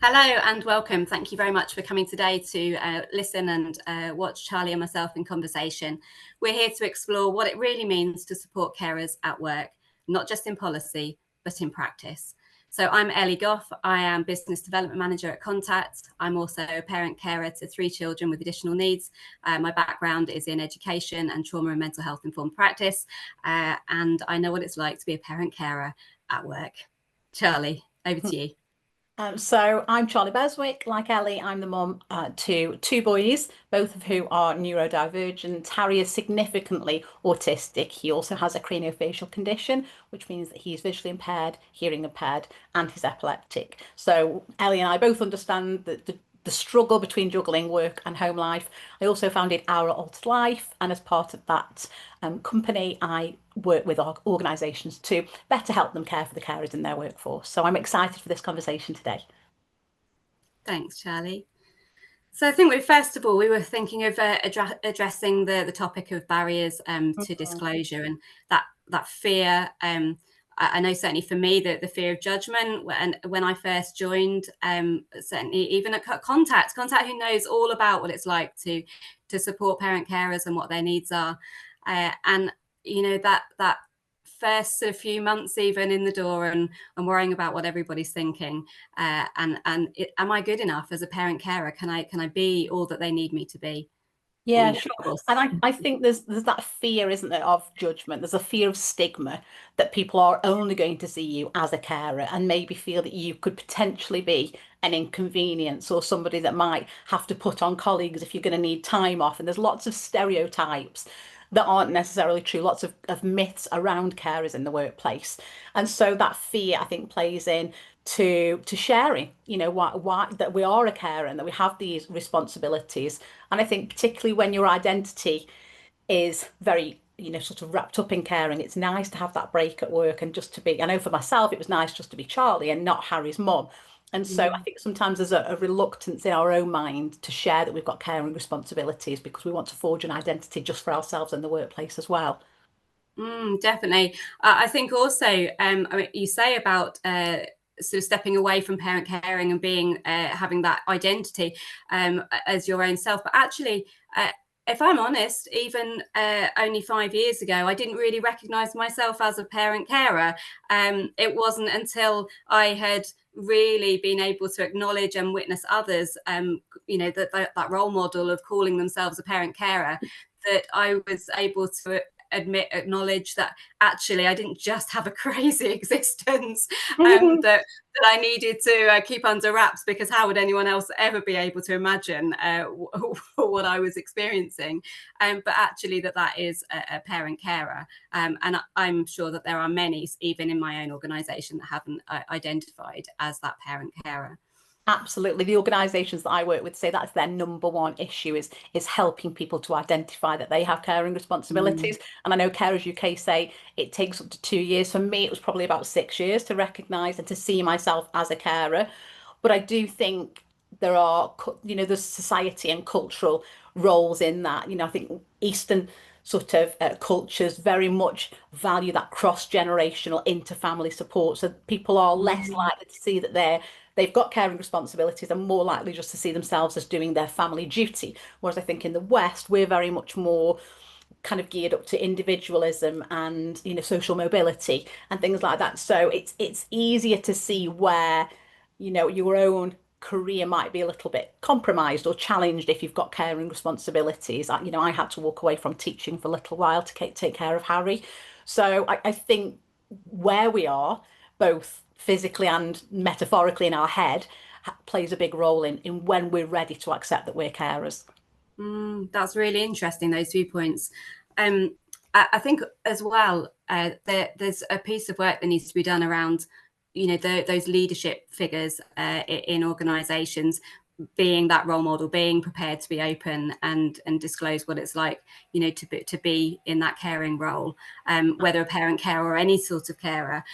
Hello and welcome. Thank you very much for coming today to listen and watch Charlie and myself in conversation. We're here to explore what it really means to support carers at work, not just in policy, but in practice. So I'm Ellie Goff. I am Business Development Manager at Contact. I'm also a parent carer to 3 children with additional needs. My background is in education and trauma and mental health informed practice. And I know what it's like to be a parent carer at work. Charlie, over to you. So I'm Charlie Beswick. Like Ellie, I'm the mum to 2 boys, both of who are neurodivergent. Harry is significantly autistic. He also has a craniofacial condition, which means that he's visually impaired, hearing impaired, and he's epileptic. So Ellie and I both understand that the struggle between juggling work and home life. I also founded Our Altered Life, and as part of that company, I work with organisations to better help them care for the carers in their workforce. So I'm excited for this conversation today. Thanks, Charlie. So I think first of all, we were thinking of addressing the topic of barriers to disclosure and that fear. I know certainly for me that the fear of judgment when I first joined, certainly even at Contact who knows all about what it's like to support parent carers and what their needs are, and you know that first sort of few months even in the door and worrying about what everybody's thinking, and am I good enough as a parent carer? Can I be all that they need me to be? Yeah, sure. And I think there's that fear, isn't there, of judgment. There's a fear of stigma that people are only going to see you as a carer and maybe feel that you could potentially be an inconvenience or somebody that might have to put on colleagues if you're going to need time off. And there's lots of stereotypes that aren't necessarily true, lots of myths around carers in the workplace. And so that fear, I think, plays in to sharing, why that we are a carer and that we have these responsibilities. And I think particularly when your identity is very, sort of wrapped up in caring, it's nice to have that break at work and just to be, I know for myself, it was nice just to be Charlie and not Harry's mum. And so I think sometimes there's a reluctance in our own mind to share that we've got caring responsibilities because we want to forge an identity just for ourselves in the workplace as well. Definitely. I think also, I mean, you say about sort of stepping away from parent caring and being having that identity as your own self, but actually, if I'm honest, even only 5 years ago, I didn't really recognise myself as a parent carer. It wasn't until I had really been able to acknowledge and witness others, that role model of calling themselves a parent carer, that I was able to acknowledge that actually I didn't just have a crazy existence, that I needed to keep under wraps, because how would anyone else ever be able to imagine what I was experiencing? But actually that is a parent carer, and I'm sure that there are many, even in my own organisation, that haven't identified as that parent carer. Absolutely. The organisations that I work with say that's their number one issue is helping people to identify that they have caring responsibilities. And I know Carers UK say it takes up to 2 years. For me, it was probably about 6 years to recognise and to see myself as a carer. But I do think there are, there's society and cultural roles in that. I think Eastern sort of cultures very much value that cross-generational inter-family support. So people are less likely to see that they've got caring responsibilities and more likely just to see themselves as doing their family duty. Whereas I think in the West, we're very much more kind of geared up to individualism and, social mobility and things like that. So it's easier to see where, your own career might be a little bit compromised or challenged if you've got caring responsibilities. I had to walk away from teaching for a little while to take care of Harry. So I think where we are, both physically and metaphorically in our head, plays a big role in when we're ready to accept that we're carers. That's really interesting, those viewpoints. I think as well, there's a piece of work that needs to be done around, those leadership figures in organisations, being that role model, being prepared to be open and disclose what it's like, to be in that caring role, whether a parent carer or any sort of carer,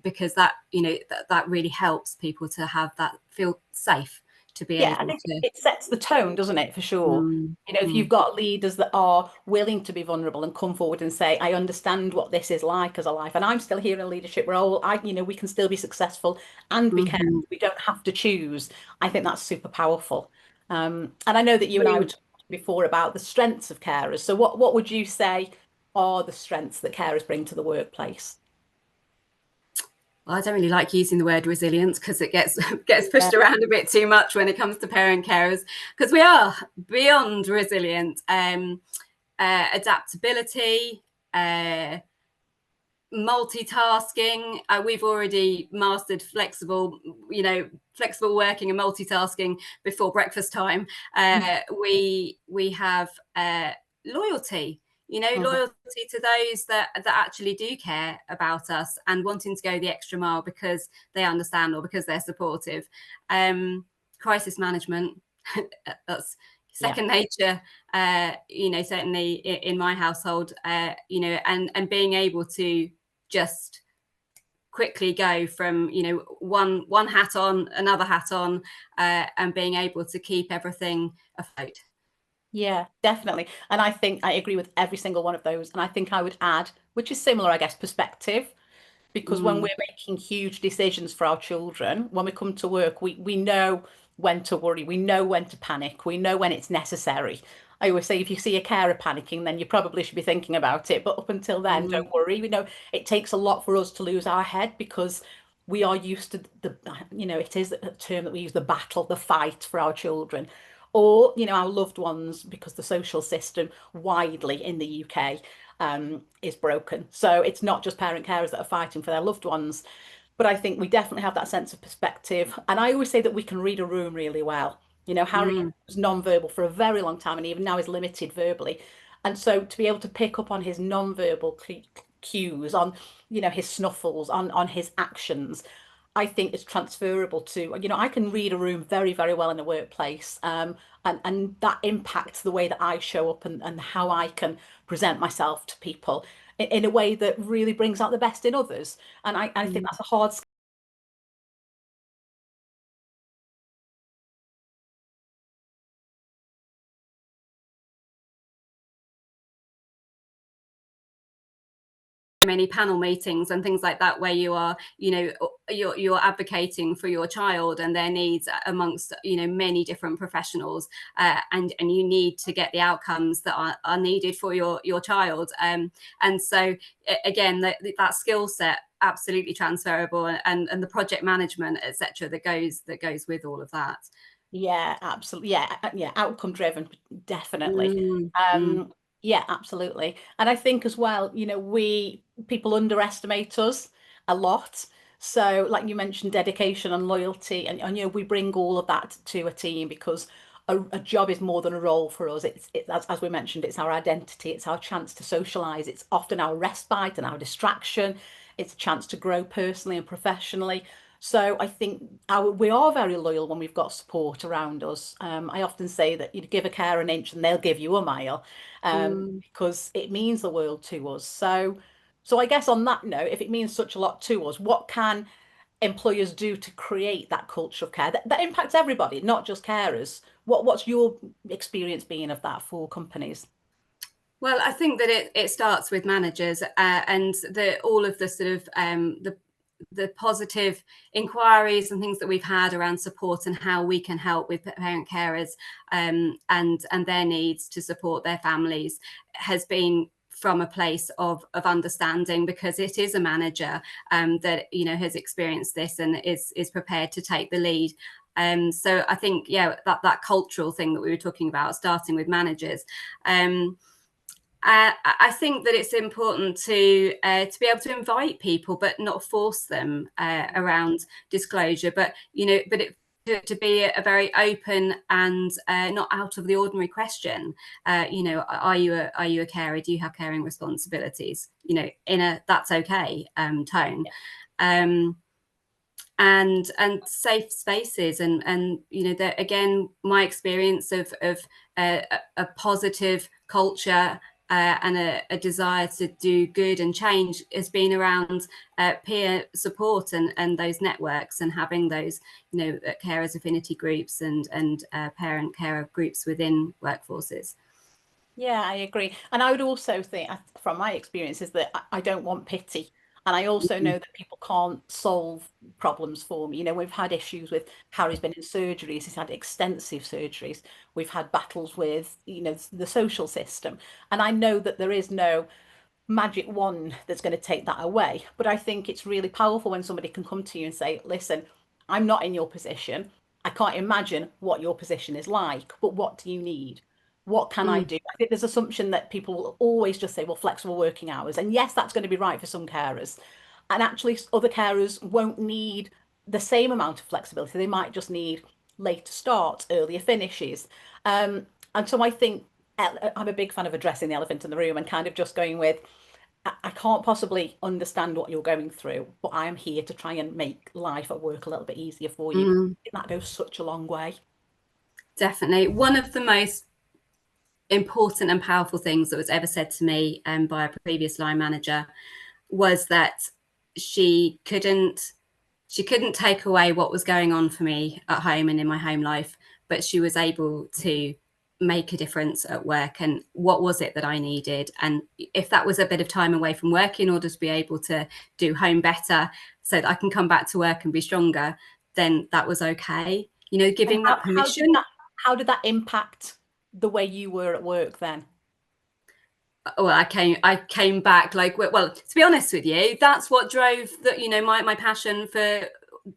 because that really helps people to have that feel safe to be Yeah, I able think to. it sets the tone, doesn't it, for sure? Mm, You know, if you've mm, got leaders that are willing to be vulnerable and come forward and say, I understand what this is like as a life, and I'm still here in a leadership role, we can still be successful and be cared. mhm. We don't have to choose. I think that's super powerful. And I know that you and I were talking before about the strengths of carers. So what would you say are the strengths that carers bring to the workplace? Well, I don't really like using the word resilience because it gets pushed around a bit too much when it comes to parent carers, because we are beyond resilient. Adaptability, uh, multitasking. We've already mastered flexible working and multitasking before breakfast time. We have loyalty. Mhm. Loyalty to those that actually do care about us and wanting to go the extra mile because they understand or because they're supportive. Crisis management, that's Yeah. second nature. Certainly in my household. And being able to just quickly go from one hat on, another hat on, and being able to keep everything afloat. Yeah, definitely. And I think I agree with every single one of those. And I think I would add, which is similar, I guess, perspective. Because when Mm, we're making huge decisions for our children, when we come to work, we know when to worry, we know when to panic, we know when it's necessary. I always say if you see a carer panicking, then you probably should be thinking about it. But up until then, mm, don't worry. We know it takes a lot for us to lose our head because we are used to it is a term that we use, the battle, the fight for our children. Or, our loved ones, because the social system widely in the UK is broken. So it's not just parent carers that are fighting for their loved ones, but I think we definitely have that sense of perspective. And I always say that we can read a room really well. Harry mm, was non-verbal for a very long time, and even now is limited verbally. And so to be able to pick up on his non-verbal cues, on his snuffles, on his actions, I think is transferable to, I can read a room very, very well in the workplace. And that impacts the way that I show up and how I can present myself to people in a way that really brings out the best in others. And I think mm. that's a hard Many panel meetings and things like that where you are you're advocating for your child and their needs amongst many different professionals, and you need to get the outcomes that are needed for your child, and so again that skill set absolutely transferable, and the project management etc that goes with all of that. Yeah, absolutely. Yeah, yeah, outcome driven, definitely. Mm, mm, Um, yeah, absolutely. And I think as well, we people underestimate us a lot. So, like you mentioned, dedication and loyalty, and we bring all of that to a team because a job is more than a role for us. It's as we mentioned, it's our identity, it's our chance to socialize, it's often our respite and our distraction, it's a chance to grow personally and professionally. So I think we are very loyal when we've got support around us. I often say that you give a care an inch and they'll give you a mile, mm. because it means the world to us. So I guess on that note, if it means such a lot to us, what can employers do to create that culture of care that impacts everybody, not just carers? What's your experience being of that for companies? Well, I think that it starts with managers, and all of the sort of the positive inquiries and things that we've had around support and how we can help with parent carers, and their needs to support their families has been from a place of understanding, because it is a manager that has experienced this and is prepared to take the lead. So I think that cultural thing that we were talking about, starting with managers. I think that it's important to be able to invite people, but not force them around disclosure. To be a very open and not out of the ordinary question. Are you a carer? Do you have caring responsibilities? In a that's okay tone. Um, and safe spaces, and that, again, my experience of a positive culture and a desire to do good and change has been around peer support and those networks, and having those, you know, carers affinity groups and parent carer groups within workforces. Yeah, I agree. And I would also think, from my experiences, that I don't want pity. And I also know that people can't solve problems for me. You know, we've had issues with Harry's been in surgeries, he's had extensive surgeries. We've had battles with, you know, the social system. And I know that there is no magic wand that's going to take that away. But I think it's really powerful when somebody can come to you and say, listen, I'm not in your position. I can't imagine what your position is like, but what do you need? What can I Mm. do? I think there's assumption that people will always just say, well, flexible working hours. And yes, that's going to be right for some carers. And actually, other carers won't need the same amount of flexibility. They might just need later starts, earlier finishes. And so I think I'm a big fan of addressing the elephant in the room and kind of just going with, I can't possibly understand what you're going through, but I am here to try and make life at work a little bit easier for you. Mm. That goes such a long way. Definitely. One of the most important and powerful things that was ever said to me by a previous line manager was that she couldn't take away what was going on for me at home and in my home life, but she was able to make a difference at work. And what was it that I needed? And if that was a bit of time away from work in order to be able to do home better so that I can come back to work and be stronger, then that was okay. You know, And giving that permission. how did that impact the way you were at work then? Well, I came back like, well, to be honest with you, that's what drove that, you know, my passion for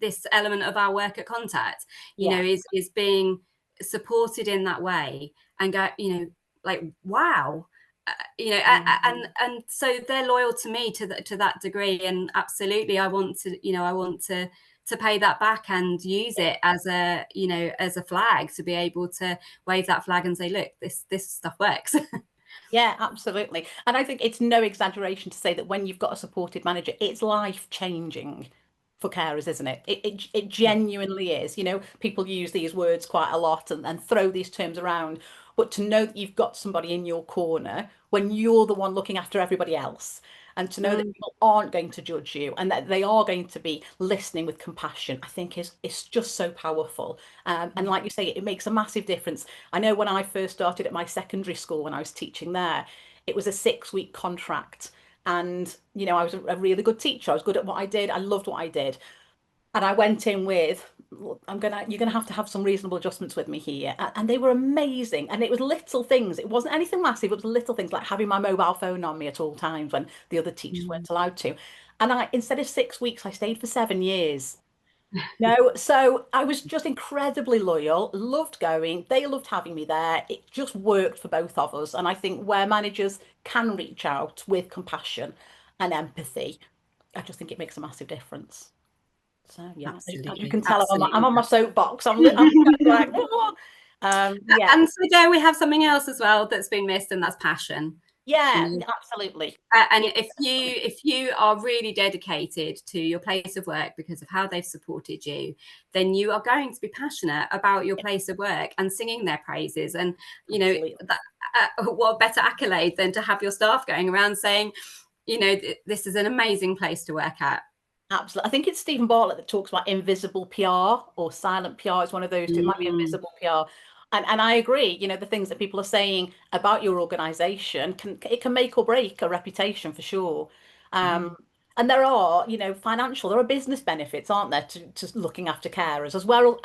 this element of our work at Contact, you know, Yeah. is being supported in that way, and go, you know, like, wow, you know, and so they're loyal to me to that degree, and absolutely I want to, you know, I want to pay that back and use it as a, you know, as a flag, to be able to wave that flag and say, look, this stuff works. Yeah, absolutely. And I think it's no exaggeration to say that when you've got a supported manager, it's life changing for carers, isn't it? It genuinely is. You know, people use these words quite a lot and throw these terms around, but to know that you've got somebody in your corner when you're the one looking after everybody else, and to know that Mm, people aren't going to judge you and that they are going to be listening with compassion, I think is just so powerful. And like you say, it makes a massive difference. I know when I first started at my secondary school, when I was teaching there, it was a 6-week contract. And, you know, I was a really good teacher. I was good at what I did. I loved what I did. And I went in with, you're gonna have to have some reasonable adjustments with me here. And they were amazing. And it was little things. It wasn't anything massive. It was little things like having my mobile phone on me at all times when the other teachers mm. weren't allowed to. And instead of 6 weeks, I stayed for 7 years. No, so I was just incredibly loyal, loved going. They loved having me there. It just worked for both of us. And I think where managers can reach out with compassion and empathy, I just think it makes a massive difference. So yeah, as you Absolutely, can tell, I'm absolutely. on my soapbox. I'm like, "Oh." Yeah, And so there we have something else as well that's been missed, and that's passion. You yeah, know, absolutely. and Yeah, if you are really dedicated to your place of work because of how they've supported you, then you are going to be passionate about your place of work and singing their praises. And you know absolutely. that, what better accolade than to have your staff going around saying, you know, this is an amazing place to work at. Absolutely. I think it's Stephen Bartlett that talks about invisible PR or silent PR. It's one of those two. It might be Mm, invisible PR. And I agree, you know, the things that people are saying about your organization can make or break a reputation for sure. Um, mm, and there are, you know, there are business benefits, aren't there, to looking after carers as well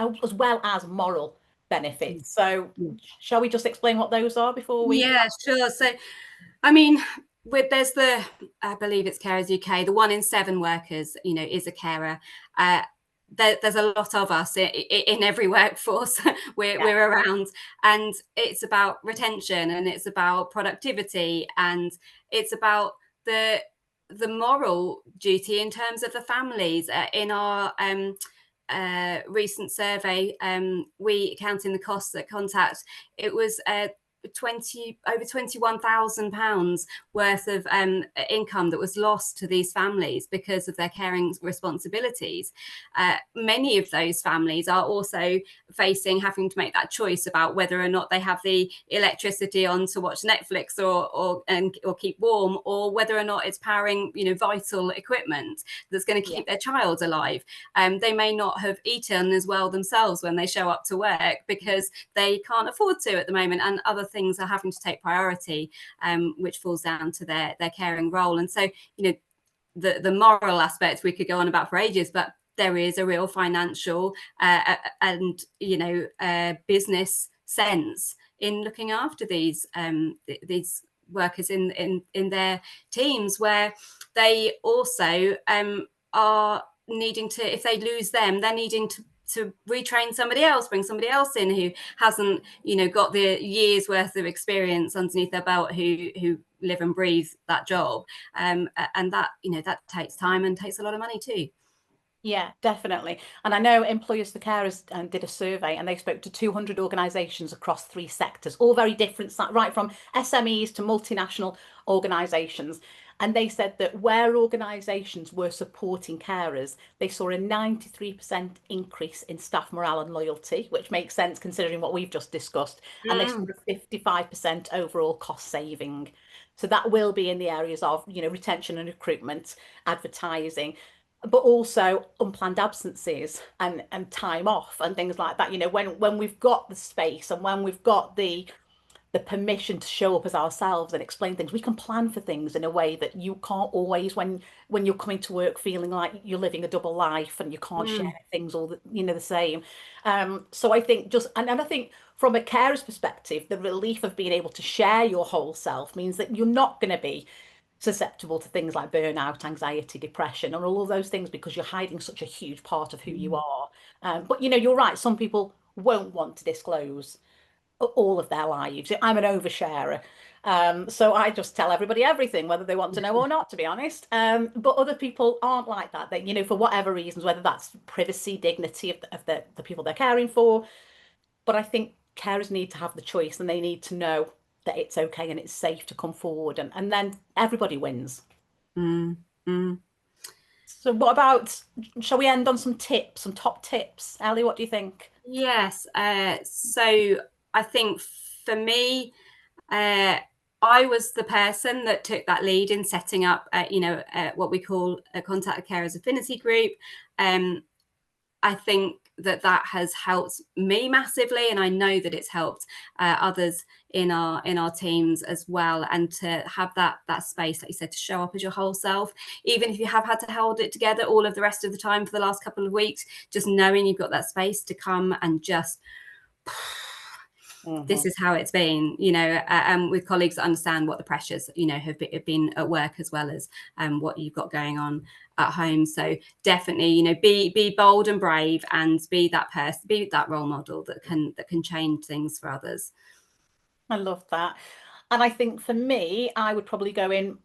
as moral mm, benefits. So mm. shall we just explain what those are before we? Yeah, sure. So I mean, there's the, I believe it's Carers UK, the 1 in 7 workers, you know, is a carer. Uh, there's a lot of us in every workforce Yeah, we're around, and it's about retention, and it's about productivity, and it's about the moral duty in terms of the families. In our recent survey, we counting the costs at Contact, it was over £21,000 worth of income that was lost to these families because of their caring responsibilities. Many of those families are also having to make that choice about whether or not they have the electricity on to watch Netflix or keep warm, or whether or not it's powering vital equipment that's going to keep their child alive. They may not have eaten as well themselves when they show up to work because they can't afford to at the moment, and other things are having to take priority, which falls down to their caring role. And so the moral aspect we could go on about for ages, but there is a real financial and business sense in looking after these workers in their teams, where they also are needing to, if they lose them, they're needing to retrain somebody else, bring somebody else in who hasn't got the years worth of experience underneath their belt, who live and breathe that job, and that that takes time and takes a lot of money too. Yeah, definitely. And I know Employers for Carers did a survey, and they spoke to 200 organisations across 3 sectors, all very different, right from SMEs to multinational organisations. And they said that where organisations were supporting carers, they saw a 93% increase in staff morale and loyalty, which makes sense considering what we've just discussed. And they saw a 55% overall cost saving. So that will be in the areas of, retention and recruitment, advertising, but also unplanned absences and time off and things like that. When we've got the space and when we've got the permission to show up as ourselves and explain things, we can plan for things in a way that you can't always when you're coming to work feeling like you're living a double life and you can't share things all the same. So I think and I think from a carer's perspective, the relief of being able to share your whole self means that you're not going to be susceptible to things like burnout, anxiety, depression, and all of those things because you're hiding such a huge part of who you are. But you're right. Some people won't want to disclose all of their lives. I'm an oversharer. So I just tell everybody everything, whether they want to know or not, to be honest. But other people aren't like that. They, for whatever reasons, whether that's privacy, dignity of the people they're caring for. But I think carers need to have the choice, and they need to know that it's okay and it's safe to come forward, and then everybody wins. So what about, shall we end on some tips, some top tips? Ellie, what do you think? Yes. So I think for me, I was the person that took that lead in setting up, what we call a Contact Carers Affinity Group. I think that has helped me massively, and I know that it's helped others in our teams as well. And to have that space, like you said, to show up as your whole self, even if you have had to hold it together all of the rest of the time for the last couple of weeks, just knowing you've got that space to come and just this is how it's been, with colleagues that understand what the pressures, have been at work as well as what you've got going on at home. So definitely, be bold and brave, and be that person, be that role model that can change things for others. I love that. And I think for me, I would probably go in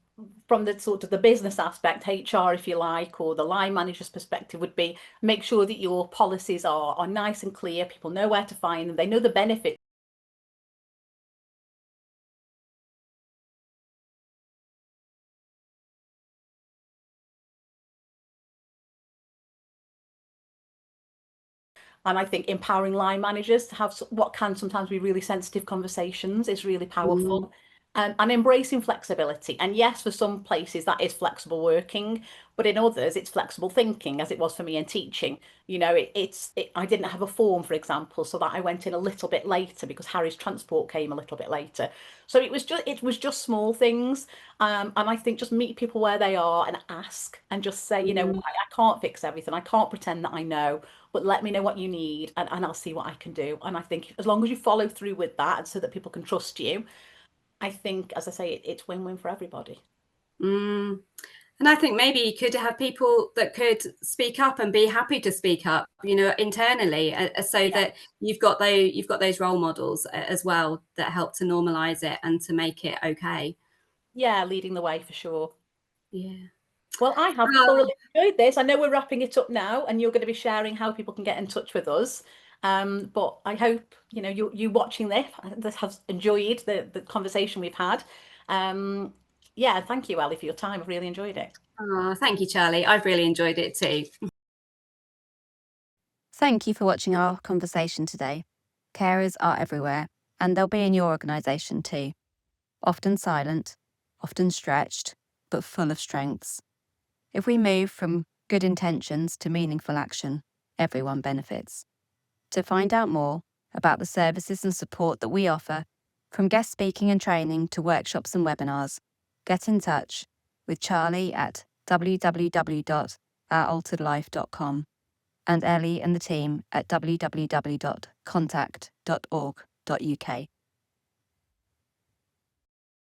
from the sort of the business aspect, HR, if you like, or the line manager's perspective would be make sure that your policies are nice and clear. People know where to find them. They know the benefits. And I think empowering line managers to have what can sometimes be really sensitive conversations is really powerful. And embracing flexibility. And yes, for some places that is flexible working, but in others it's flexible thinking, as it was for me in teaching. I didn't have a form, for example, so that I went in a little bit later because Harry's transport came a little bit later. So it was just small things. And I think just meet people where they are and ask and just say, I can't fix everything. I can't pretend that I know, but let me know what you need, and I'll see what I can do. And I think as long as you follow through with that, and so that people can trust you, I think, as I say, it's win-win for everybody. And I think maybe you could have people that could speak up and be happy to speak up, internally, so that you've got those role models as well that help to normalize it and to make it okay. Yeah, leading the way for sure. Yeah. Well, I have thoroughly enjoyed this. I know we're wrapping it up now, and you're going to be sharing how people can get in touch with us. But I hope, you know, you watching this has enjoyed the conversation we've had. Yeah, thank you, Ellie, for your time. I've really enjoyed it. Oh, thank you, Charlie. I've really enjoyed it too. Thank you for watching our conversation today. Carers are everywhere, and they'll be in your organisation too. Often silent, often stretched, but full of strengths. If we move from good intentions to meaningful action, everyone benefits. To find out more about the services and support that we offer, from guest speaking and training to workshops and webinars, get in touch with Charlie at www.ouralteredlife.com and Ellie and the team at www.contact.org.uk.